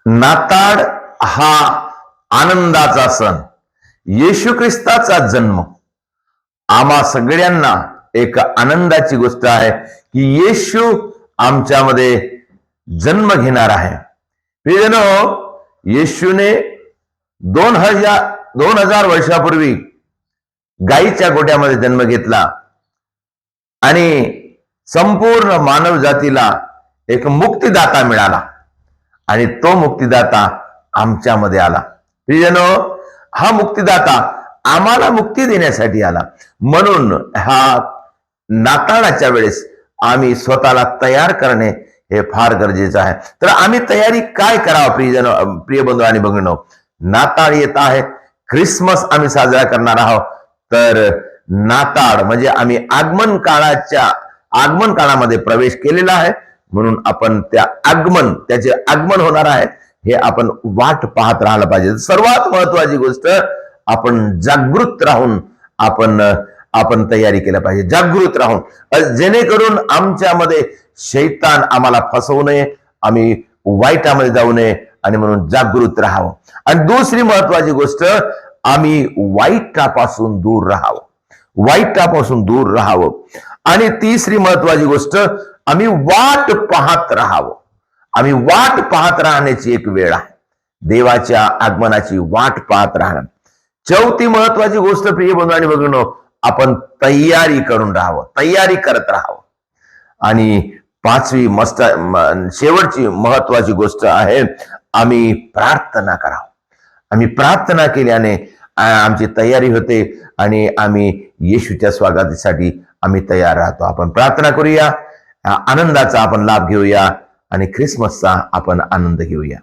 नाताळ हा आनंदाचा सण, येशू ख्रिस्ताचा जन्म आम्हा सगळ्यांना एक आनंदाची गोष्ट आहे की येशू आमच्यामध्ये जन्म घेणार आहे. प्रियजनो, येशूने 2000 वर्षापूर्वी गायीच्या गोट्यामध्ये जन्म घेतला आणि संपूर्ण मानव जातीला एक मुक्तिदाता मिळाला आणि तो मुक्तिदाता आमच्यामध्ये आला. प्रियजनो, हा मुक्तिदाता आम्हाला मुक्ती देण्यासाठी आला. म्हणून हा नाताळाच्या वेळेस आम्ही स्वतःला तयार करणे हे फार गरजेचं आहे. तर आम्ही तयारी काय करावं प्रिय बंधू आणि भगिनींनो? नाताळ येत आहे, ख्रिसमस आम्ही साजरा करणार आहोत. तर नाताळ म्हणजे आम्ही आगमन काळामध्ये प्रवेश केलेला आहे, म्हणून आपण त्याचे आगमन होणार आहे हे आपण वाट पाहत राहायला पाहिजे. सर्वात महत्वाची गोष्ट, आपण जागृत राहून आपण तयारी केल्या पाहिजे, जागृत राहून, जेणेकरून आमच्यामध्ये शैतान आम्हाला फसवू नये, आम्ही वाईटामध्ये जाऊ नये, आणि म्हणून जागृत राहावं. आणि दुसरी महत्वाची गोष्ट, आम्ही वाईटापासून दूर राहावं. आणि तिसरी महत्वाची गोष्ट, आम्ही वाट पाहत राहावं. आम्ही वाट पाहत राहण्याची एक वेळ आहे, देवाच्या आगमनाची वाट पाहत राहणं. चौथी महत्वाची गोष्ट प्रिय बंधू आणि भगिनींनो, आपण तयारी करत राहावं. आणि पाचवी शेवटची महत्वाची गोष्ट आहे, आम्ही प्रार्थना करावं. आम्ही प्रार्थना केल्याने आमची तयारी होते आणि आम्ही येशूच्या स्वागतासाठी आम्ही तयार राहतो. आपण प्रार्थना करूया, आनंदाचा आपण लाभ घेऊया आणि ख्रिसमसचा आपण आनंद घेऊया.